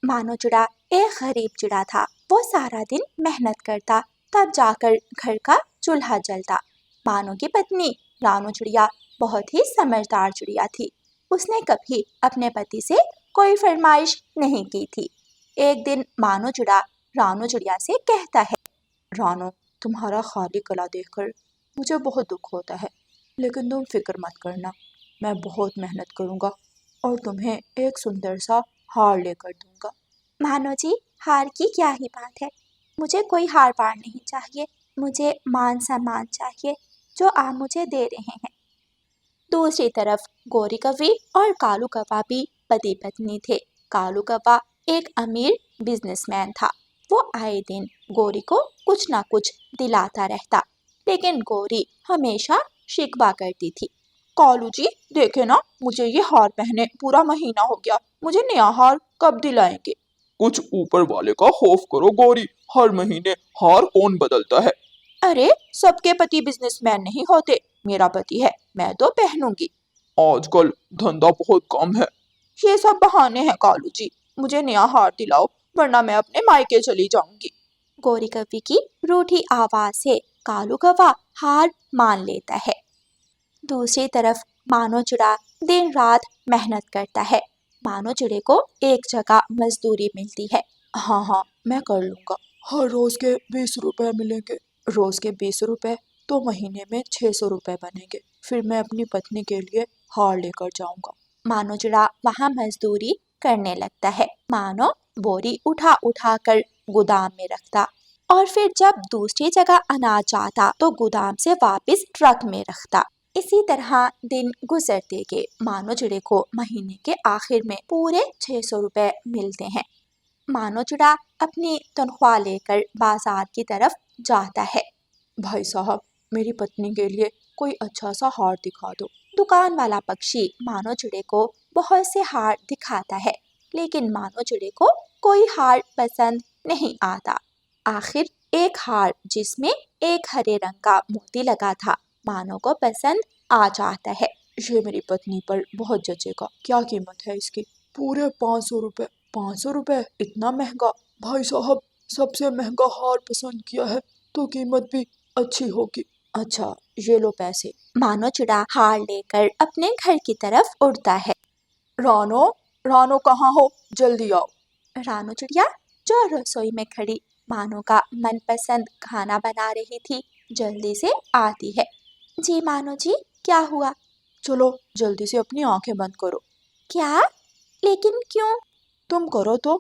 मानो चिड़ा एक गरीब चिड़ा था। वो सारा दिन मेहनत करता, तब जाकर घर का चूल्हा जलता। मानो की पत्नी रानू चिड़िया बहुत ही समझदार चिड़िया थी। उसने कभी अपने पति से कोई फरमाइश नहीं की थी। एक दिन मानो चिड़ा रानू चिड़िया से कहता है, रानो, तुम्हारा खाली गला देखकर मुझे बहुत दुख होता है, लेकिन तुम फिक्र मत करना, मैं बहुत मेहनत करूँगा और तुम्हें एक सुंदर सा हार लेकर दूंगा। मानो जी, हार की क्या ही बात है, मुझे कोई हार पार नहीं चाहिए, मुझे मान सम्मान चाहिए जो आप मुझे दे रहे हैं। दूसरी तरफ गोरी कौवी और कालू कौवा भी पति पत्नी थे। कालू कौवा एक अमीर बिजनेसमैन था। वो आए दिन गोरी को कुछ ना कुछ दिलाता रहता, लेकिन गोरी हमेशा शिकवा करती थी। कालू जी देखे ना, मुझे ये हार पहने पूरा महीना हो गया, मुझे नया हार कब दिलाएंगे? कुछ ऊपर वाले का खौफ करो गौरी, हर महीने हार कौन बदलता है? अरे सबके पति बिजनेसमैन नहीं होते, मेरा पति है, मैं तो पहनूंगी। आजकल धंधा बहुत कम है। ये सब बहाने हैं कालू जी, मुझे नया हार दिलाओ वरना मैं अपने मायके चली जाऊंगी। गोरी कौवी की रूठी आवाज से कालू कौवा हार मान लेता है। दूसरी तरफ मानो चिड़ा दिन रात मेहनत करता है। मानो चिड़े को एक जगह मजदूरी मिलती है। हाँ हाँ, मैं कर लूंगा, हर रोज के 20 रुपए मिलेंगे। रोज के 20 रुपए तो महीने में 600 रुपए बनेंगे। फिर मैं अपनी पत्नी के लिए हार लेकर जाऊंगा। मानो चिड़ा वहाँ मजदूरी करने लगता है। मानो बोरी उठा उठा कर गोदाम में रखता और फिर जब दूसरी जगह अनाज आता तो गोदाम से वापस ट्रक में रखता। इसी तरह दिन गुजरते गए। मानो चिड़े को महीने के आखिर में पूरे 600 रुपए मिलते हैं। मानो चिड़ा अपनी तनख्वाह लेकर बाजार की तरफ जाता है। भाई साहब, मेरी पत्नी के लिए कोई अच्छा सा हार दिखा दो। दुकान वाला पक्षी मानो चिड़े को बहुत से हार दिखाता है, लेकिन मानो चिड़े को कोई हार पसंद नहीं आता। आखिर एक हार जिसमें एक हरे रंग का मोती लगा था मानो को पसंद आ जाता है। ये मेरी पत्नी पर बहुत जचेगा। क्या कीमत है इसकी? पूरे 500 रुपए। 500 रुपए? इतना महंगा? भाई साहब, सबसे महंगा हार पसंद किया है तो कीमत भी अच्छी होगी। अच्छा, ये लो पैसे। मानो चिड़ा हार लेकर अपने घर की तरफ उड़ता है। रानो, रानो कहाँ हो? जल्दी आओ। रानो चिड़िया जो रसोई में खड़ी मानो का मनपसंद खाना बना रही थी, जल्दी से आती है। जी मानो जी, क्या हुआ? चलो जल्दी से अपनी आंखें बंद करो। क्या? लेकिन क्यों? तुम करो तो।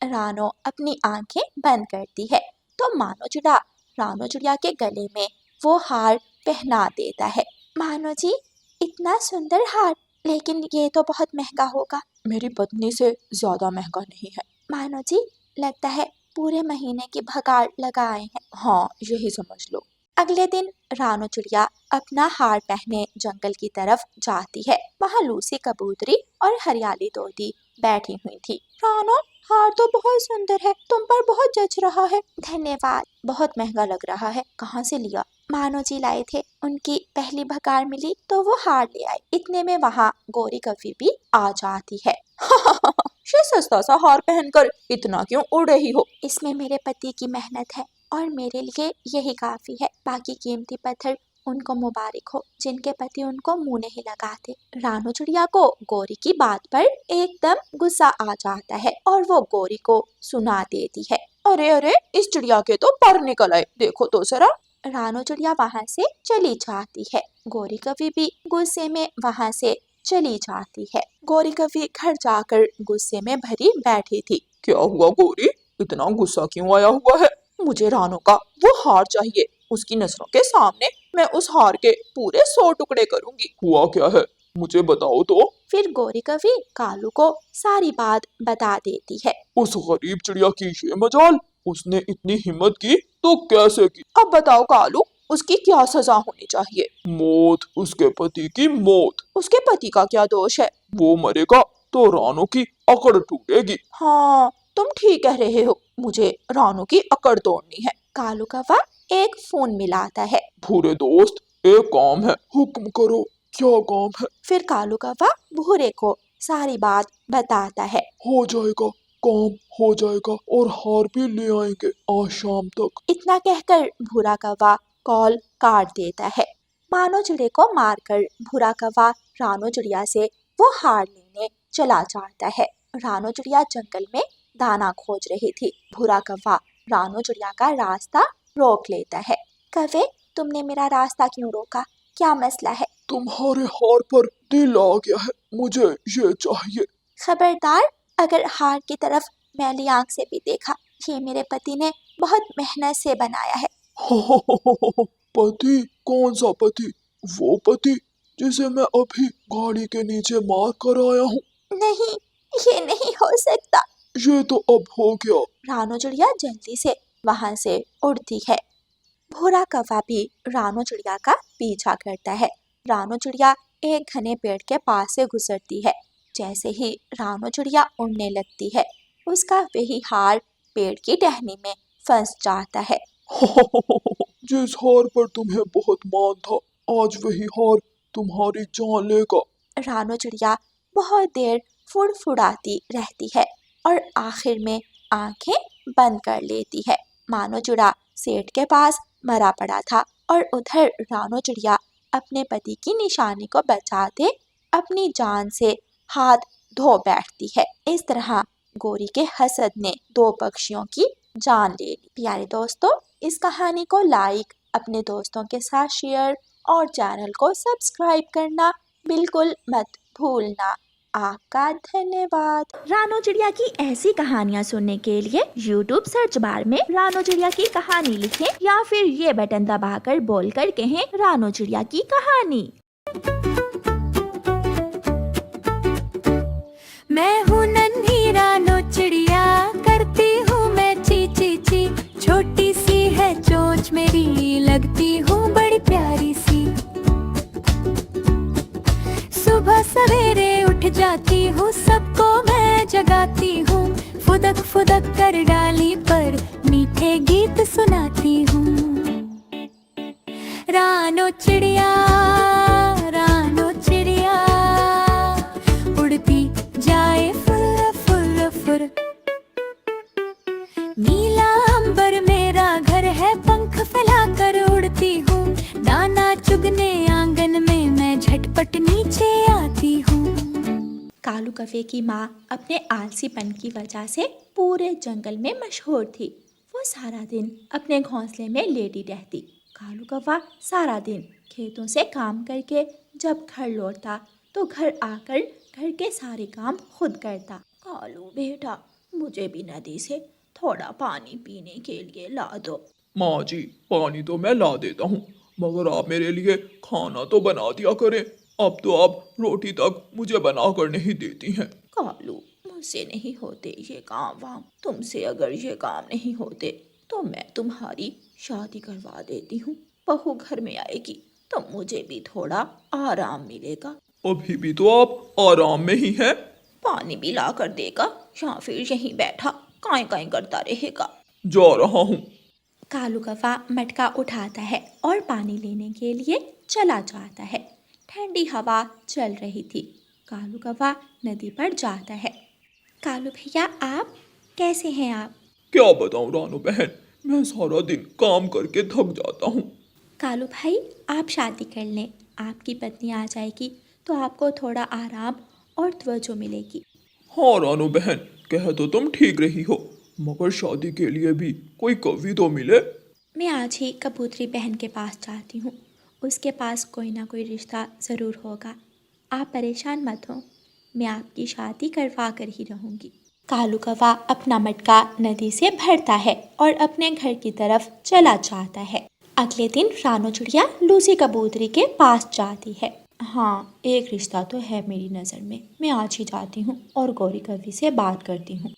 रानो अपनी आंखें बंद करती है तो मानो चिड़ा रानो चिड़िया के गले में वो हार पहना देता है। मानो जी, इतना सुंदर हार, लेकिन ये तो बहुत महंगा होगा। मेरी पत्नी से ज्यादा महंगा नहीं है। मानो जी, लगता है पूरे महीने की भगाड़ लगा आए हैं। हाँ, यही समझ लो। अगले दिन रानो चिड़िया अपना हार पहने जंगल की तरफ जाती है। वहाँ लूसी कबूतरी और हरियाली तोती बैठी हुई थी। रानो, हार तो बहुत सुंदर है, तुम पर बहुत जच रहा है। धन्यवाद, बहुत महंगा लग रहा है। कहाँ से लिया? मानो जी लाए थे, उनकी पहली भगाड़ मिली तो वो हार ले आए। इतने में वहाँ गोरी कौवी भी आ जाती है। ये सस्ता सा हार पहनकर इतना क्यों उड़ रही हो? इसमें मेरे पति की मेहनत है और मेरे लिए यही काफी है। बाकी कीमती पत्थर उनको मुबारक हो जिनके पति उनको मुंह नहीं लगाते। रानो चिड़िया को गोरी की बात पर एकदम गुस्सा आ जाता है और वो गोरी को सुना देती है। अरे अरे, इस चिड़िया के तो पर निकल आए, देखो तो जरा। रानो चिड़िया वहाँ से चली जाती है। गोरी कौवी भी गुस्से में वहाँ से चली जाती है। गोरी कौवी घर जाकर गुस्से में भरी बैठी थी। क्या हुआ गोरी, इतना गुस्सा क्यों आया हुआ है? मुझे रानो का वो हार चाहिए। उसकी नजरों के सामने मैं उस हार के पूरे 100 टुकड़े करूंगी। हुआ क्या है, मुझे बताओ तो। फिर गोरी कौवी कालू को सारी बात बता देती है। उस गरीब चिड़िया की ये मजाल, उसने इतनी हिम्मत की तो कैसे की? अब बताओ कालू, उसकी क्या सजा होनी चाहिए? मौत, उसके पति की मौत। उसके पति का क्या दोष है? वो मरेगा तो रानो की अकड़ टूटेगी। हाँ, तुम ठीक कह रहे हो, मुझे रानो की अकड़ तोड़नी है। कालू कौवा एक फोन मिलाता है। भूरे दोस्त, एक काम है, हुक्म करो। क्या काम है? फिर कालू कौवा भूरे को सारी बात बताता है। हो जाएगा, काम हो जाएगा और हार भी ले आएंगे आज शाम तक। इतना कहकर भूरा कौवा कॉल काट देता है। मानो चिड़े को मारकर भूरा कौवा रानो चिड़िया से वो हार लेने चला जाता है। रानो चिड़िया जंगल में दाना खोज रही थी। भूरा कौवा रानो चिड़िया का रास्ता रोक लेता है। कौवे, तुमने मेरा रास्ता क्यों रोका? क्या मसला है? तुम्हारे हार पर दिल आ गया है, मुझे ये चाहिए। खबरदार, अगर हार की तरफ मैली आंख से भी देखा, ये मेरे पति ने बहुत मेहनत से बनाया है। पति? कौन सा पति? वो पति जिसे मैं अभी गाड़ी के नीचे मार कर आया हूँ। नहीं, ये नहीं हो सकता। ये तो अब हो गया। रानो चिड़िया जल्दी से वहां से उड़ती है। भूरा कौवा भी रानो चिड़िया का पीछा करता है। रानो चिड़िया एक घने पेड़ के पास से गुजरती है। जैसे ही रानो चिड़िया उड़ने लगती है, उसका वही हार पेड़ की टहनी में फंस जाता है। जिस हार पर तुम्हें बहुत मान था, आज वही हार तुम्हारी जान लेगा। रानो चिड़िया बहुत देर फुड़फुड़ाती रहती है और आखिर में आंखें बंद कर लेती है। मानो चिड़ा सेठ के पास मरा पड़ा था और उधर रानो चिड़िया अपने पति की निशानी को बचाते अपनी जान से हाथ धो बैठती है। इस तरह गोरी के हसद ने दो पक्षियों की जान ले ली। प्यारे दोस्तों, इस कहानी को लाइक, अपने दोस्तों के साथ शेयर और चैनल को सब्सक्राइब करना बिल्कुल मत भूलना। आपका धन्यवाद। रानो चिड़िया की ऐसी कहानियाँ सुनने के लिए YouTube सर्च बार में रानो चिड़िया की कहानी लिखें या फिर ये बटन दबाकर बोलकर कहें रानो चिड़िया की कहानी। मैं हूँ नन्ही रानो चिड़िया, करती हूँ मैं ची ची ची। छोटी सी है चोंच मेरी, लगती हूँ बड़ी प्यारी सी। सुबह सवेरे उठ जाती हूँ, सबको मैं जगाती हूँ। फुदक फुदक कर डाली पर मीठे गीत सुनाती हूँ। रानो चिड़िया, रानो चिड़िया, उड़ती जाए फुर फुर फुर। नीला अंबर मेरा घर है, पंख फैलाकर उड़ती हूँ। दाना चुगने आंगन में मैं झटपट नीचे आती हूँ। कालू कौवे की माँ अपने आलसीपन की वजह से पूरे जंगल में मशहूर थी। वो सारा दिन अपने घोंसले में लेटी रहती। कालू कौवा सारा दिन खेतों से काम करके जब घर लौटता तो घर आकर घर के सारे काम खुद करता। कालू बेटा, मुझे भी नदी से थोड़ा पानी पीने के लिए ला दो। माँ जी, पानी तो मैं ला देता हूँ, मगर आप मेरे लिए खाना तो बना दिया करें। अब तो आप रोटी तक मुझे बना कर नहीं देती हैं। कालू, मुझसे नहीं होते ये काम वाम। तुमसे अगर ये काम नहीं होते तो मैं तुम्हारी शादी करवा देती हूँ। बहू घर में आएगी तो मुझे भी थोड़ा आराम मिलेगा। अभी भी तो आप आराम में ही हैं। पानी भी ला कर देगा या फिर यहीं बैठा काई काई करता रहेगा। जा रहा हूँ। कालू कौवा मटका उठाता है और पानी लेने के लिए चला जाता है। ठंडी हवा चल रही थी। कालू कौवा नदी पर जाता है। कालू भैया, आप कैसे हैं आप? क्या बताऊँ रानू बहन, मैं सारा दिन काम करके थक जाता हूँ। कालू भाई, आप शादी कर लें। आपकी पत्नी आ जाएगी तो आपको थोड़ा आराम और तवज्जो मिलेगी। हाँ रानू बहन, कह तो तुम ठीक रही हो, मगर शादी के लिए भी कोई कवि तो मिले। मैं आज ही कबूतरी बहन के पास जाती हूँ। उसके पास कोई ना कोई रिश्ता ज़रूर होगा। आप परेशान मत हो, मैं आपकी शादी करवा कर ही रहूँगी। कालू कौवा अपना मटका नदी से भरता है और अपने घर की तरफ चला जाता है। अगले दिन रानो चिड़िया लूसी कबूतरी के पास जाती है। हाँ, एक रिश्ता तो है मेरी नज़र में, मैं आज ही जाती हूँ और गौरी कवि से बात करती हूँ।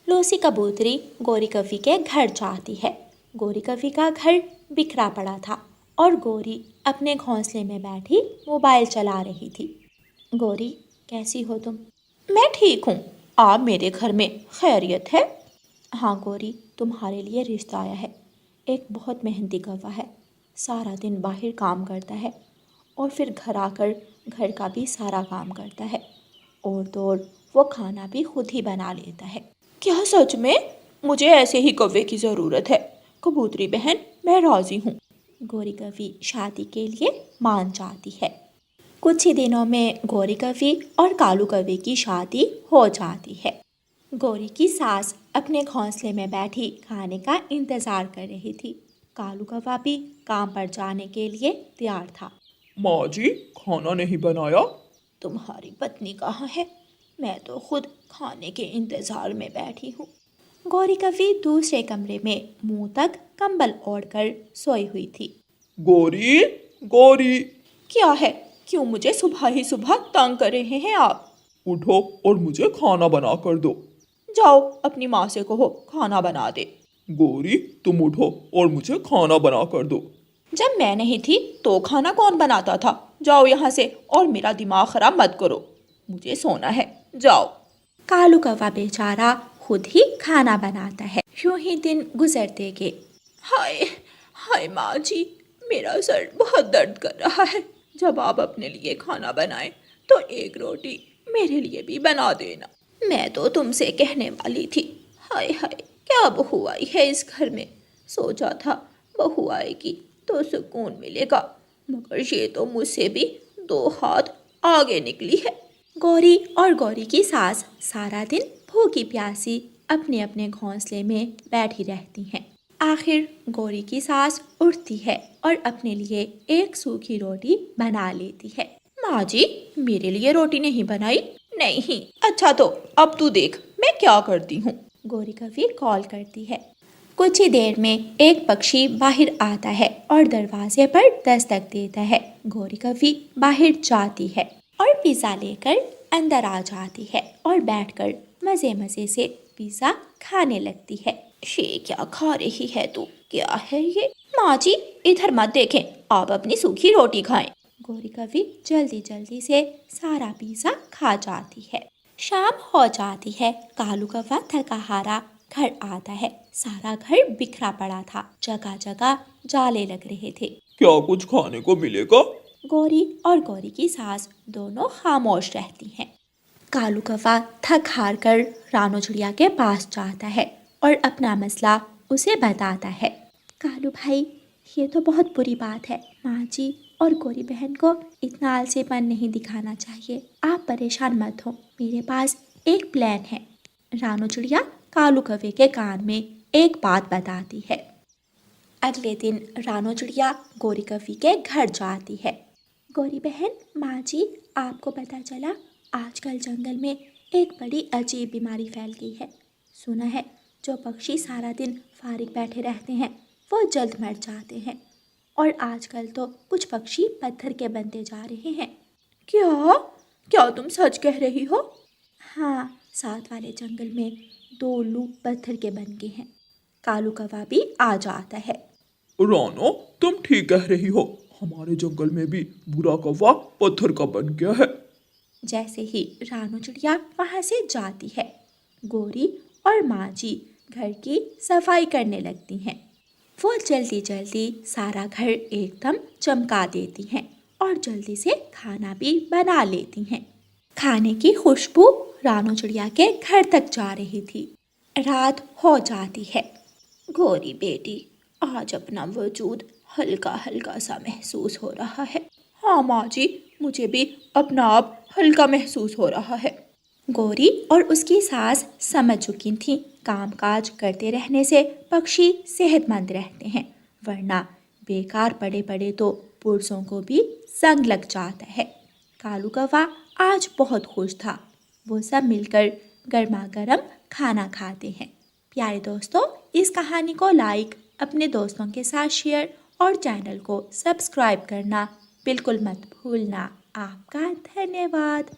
लूसी कबूतरी गौरी कवि के घर जाती है। गौरी कवि का घर बिखरा पड़ा था और गौरी अपने घोंसले में बैठी मोबाइल चला रही थी। गौरी, कैसी हो तुम? मैं ठीक हूँ। आप मेरे घर में खैरियत है? हाँ गौरी, तुम्हारे लिए रिश्ता आया है। एक बहुत मेहनती कौवा है, सारा दिन बाहर काम करता है और फिर घर आकर घर का भी सारा काम करता है और तो और वो खाना भी खुद ही बना लेता है। क्या सच में? मुझे ऐसे ही कौवे की जरूरत है। कबूतरी बहन, मैं राजी हूँ। गौरी कवि शादी के लिए मान जाती है। कुछ ही दिनों में गौरी कवि और कालू कवि की शादी हो जाती है। गौरी की सास अपने घोंसले में बैठी खाने का इंतजार कर रही थी। कालू कौवा भी काम पर जाने के लिए तैयार था। माँ जी, खाना नहीं बनाया? तुम्हारी पत्नी कहाँ है? मैं तो खुद खाने के इंतजार में बैठी हूँ। गौरी कवि दूसरे कमरे में मुंह तक कंबल ओढ़कर सोई हुई थी। गौरी, गौरी, क्या है? क्यों मुझे सुबह ही सुबह तंग कर रहे हैं आप? उठो और मुझे खाना बना कर दो। जाओ अपनी माँ से कहो खाना बना दे। गौरी, तुम उठो और मुझे खाना बना कर दो। जब मैं नहीं थी तो खाना कौन बनाता था? जाओ यहाँ से और मेरा दिमाग खराब मत करो। मुझे सोना है, जाओ। कालू कौवा बेचारा खुद ही खाना बनाता है। यूं ही दिन गुजरते गए। हाय हाय माँ जी, मेरा सर बहुत दर्द कर रहा है। जब आप अपने लिए खाना बनाएं तो एक रोटी मेरे लिए भी बना देना। मैं तो तुमसे कहने वाली थी। हाय हाय, क्या बहू आई है इस घर में। सोचा था बहू आएगी तो सुकून मिलेगा, मगर ये तो मुझसे भी 2 हाथ आगे निकली है। गौरी और गौरी की सास सारा दिन भूखी प्यासी अपने अपने घोंसले में बैठी रहती हैं। आखिर गौरी की सास उठती है और अपने लिए एक सूखी रोटी बना लेती है। माँ जी, मेरे लिए रोटी नहीं बनाई? नहीं। अच्छा तो अब तू देख मैं क्या करती हूँ। गौरी कवि कॉल करती है। कुछ ही देर में एक पक्षी बाहर आता है और दरवाजे पर दस्तक देता है। गौरी कवि बाहर जाती है और पिज़्ज़ा लेकर अंदर आ जाती है और बैठकर मज़े मज़े से पिज़्ज़ा खाने लगती है। ये क्या खा रही है तू? क्या है ये? माँ जी, इधर मत देखें, आप अपनी सूखी रोटी खाएं। गौरी कवि जल्दी जल्दी से सारा पिज़्ज़ा खा जाती है। शाम हो जाती है। कालू कौवा थका हारा घर आता है। सारा घर बिखरा पड़ा था, जगह जगह जाले लग रहे थे। क्या कुछ खाने को मिलेगा? गौरी और गौरी की सास दोनों खामोश रहती हैं। कालू कौवा थक हार कर रानो चिड़िया के पास जाता है और अपना मसला उसे बताता है। कालू भाई, ये तो बहुत बुरी बात है। माँ जी और गौरी बहन को इतना आलसीपन नहीं दिखाना चाहिए। आप परेशान मत हो, मेरे पास एक प्लान है। रानो चिड़िया कालू कौवे के कान में एक बात बताती है। अगले दिन रानो चिड़िया गौरी कवि के घर जाती है। गौरी बहन, माँ जी, आपको पता चला आजकल जंगल में एक बड़ी अजीब बीमारी फैल गई है। सुना है जो पक्षी सारा दिन फारिग बैठे रहते हैं वो जल्द मर जाते हैं, और आजकल तो कुछ पक्षी पत्थर के बनते जा रहे हैं। क्या क्या तुम सच कह रही हो? हाँ, साथ वाले जंगल में 2 उल्लू पत्थर के बन गए हैं। कालू कौवा भी आ जाता है। रानो, तुम ठीक कह रही हो। हमारे जंगल में भी बुरा कौवा पत्थर का बन गया है। जैसे ही रानो चिड़िया वहाँ से जाती है, गौरी और माँ जी घर की सफाई करने लगती हैं। वो जल्दी जल्दी सारा घर एकदम चमका देती हैं और जल्दी से खाना भी बना लेती हैं। खाने की खुशबू रानो चिड़िया के घर तक जा रही थी। रात हो जाती है। गौरी बेटी, आज अपना वजूद हल्का हल्का सा महसूस हो रहा है। हाँ माँ जी, मुझे भी अपना आप हल्का महसूस हो रहा है। गौरी और उसकी सास समझ चुकी थी कामकाज करते रहने से पक्षी सेहतमंद रहते हैं, वरना बेकार पड़े पड़े तो पुरुषों को भी संग लग जाता है। कालू कौवा आज बहुत खुश था। वो सब मिलकर गर्मा गर्म खाना खाते हैं। प्यारे दोस्तों, इस कहानी को लाइक, अपने दोस्तों के साथ शेयर और चैनल को सब्सक्राइब करना बिल्कुल मत भूलना। आपका धन्यवाद।